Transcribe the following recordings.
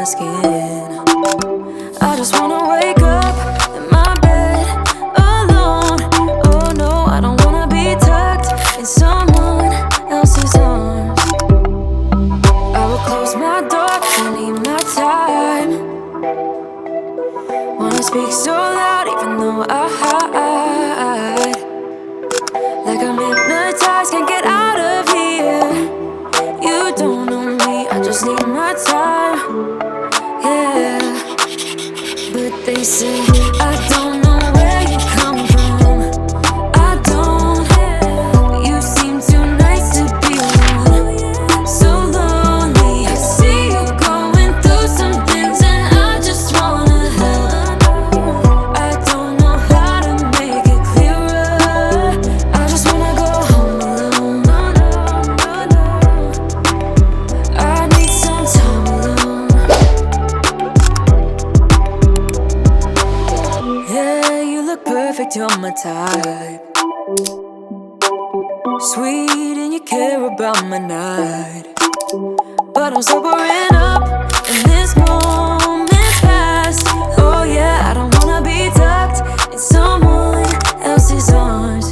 my skin. I just wanna wake up in my bed alone. Oh no, I don't wanna be tucked in someone else's arms. I will close my door, I need my time. Wanna speak so loud even though I hide. Like I'm hypnotized, can't get out of here. You don't know me, I just need my time. Yeah, but they say I don't know where you come from. I don't, but you seem too nice to be alone. So lonely, I see you going through some things and I just wanna help. I don't know how to make it clearer. I just wanna go home alone. I need some time alone. Yeah, you look perfect, you're my type. Sweet and you care about my night. But I'm sobering up and this moment's past. Oh yeah, I don't wanna be tucked in someone else's arms.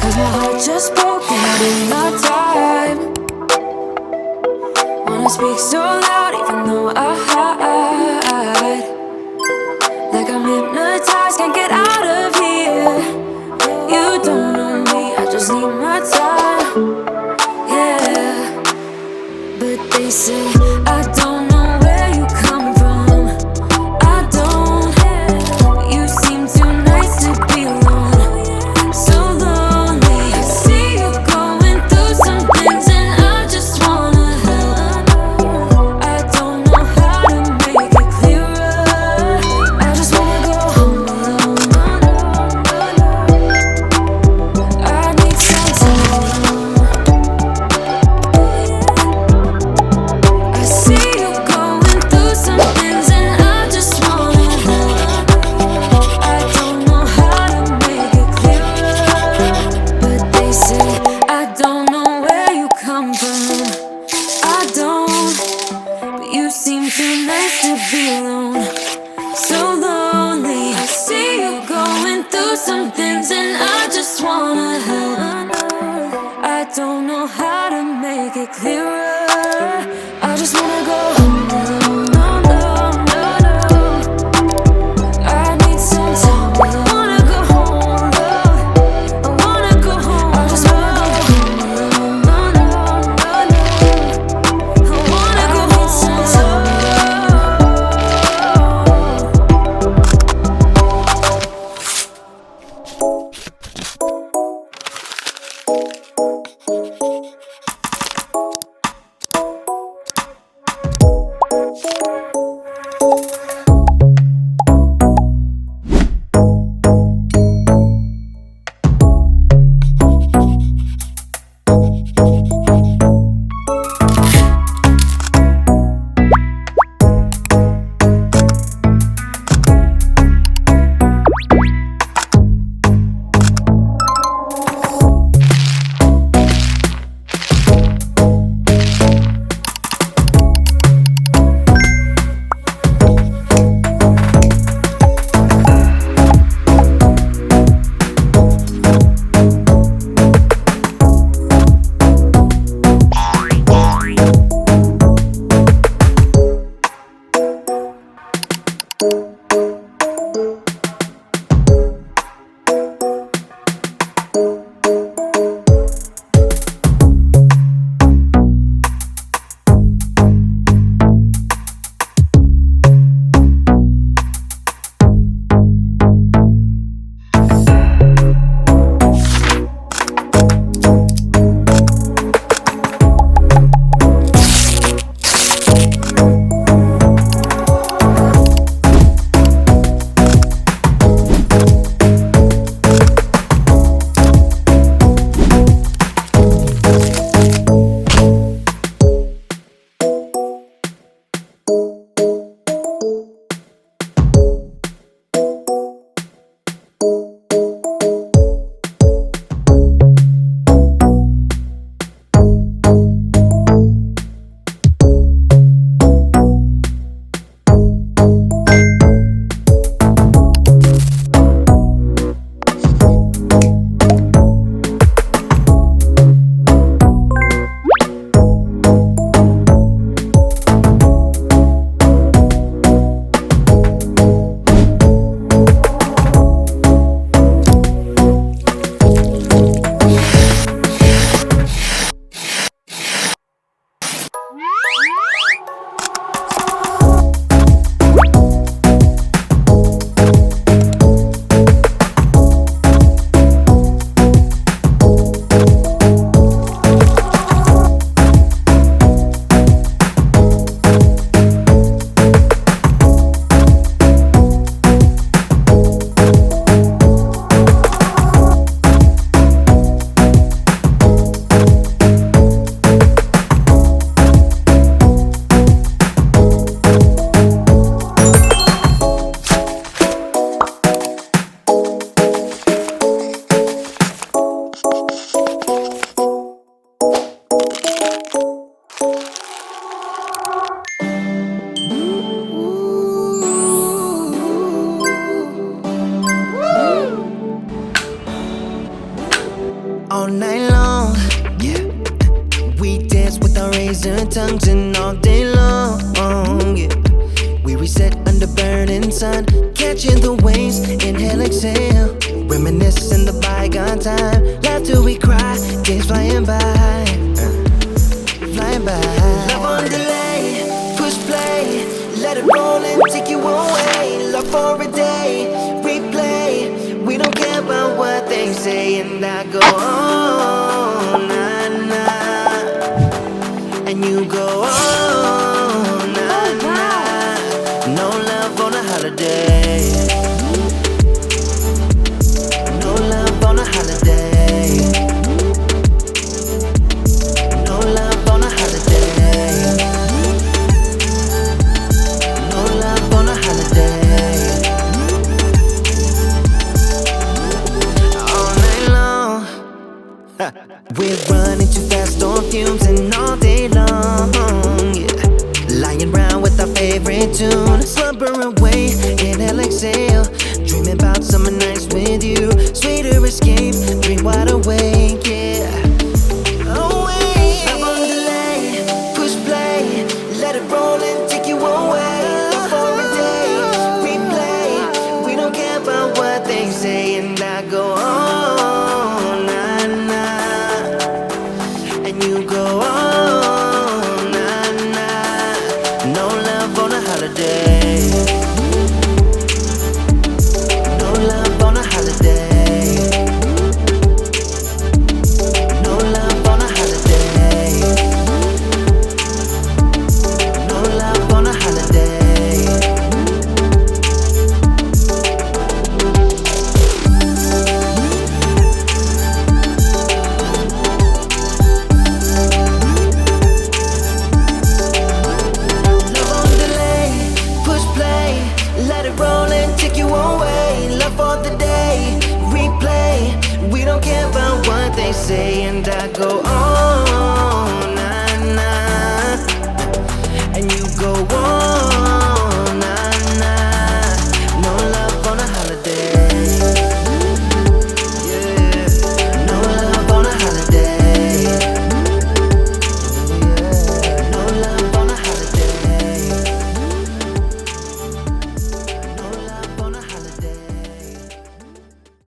Cause my heart just broke and I need my time. Wanna speak so loud even though I hide. Like I'm hypnotized, can't get out of here. You don't know me, I just need my time. Yeah, but they say I don't know where you come from. I don't, but you seem too nice to be alone. So lonely, I see you going through some things and I just wanna help. I don't know how to make it clearer. I just wanna go home alone. I need some time alone. I see you going through some things and I just wanna help. I don't know how to make it clearer, but they say I don't know where you come from. I don't, but you seem too nice to be alone. So lonely, I see you going through some things and I just wanna help. I don't know how to make it clearer. I just wanna go home alone. No, no, no, no. I need some time. I wanna go home, love. I wanna go home. I just wanna go home alone. No, no, no, no. I wanna go home. Some time alone. All night long, yeah. We dance with our razor tongues and all day long, yeah. We reset under burning sun, catching the waves, inhale, exhale. Reminiscing the bygone time, laugh till we cry, days flying by, flying by. Love on delay, push play, let it roll and take you away. Love for a day, replay. We don't care about what they say, and I go on, nah, nah, and you go on, nah, nah. No love on a holiday. No love on a holiday. No love on a holiday. No love on a holiday. All night long, we're running too fast on fumes and all day long, yeah. Lying around with our favorite tune.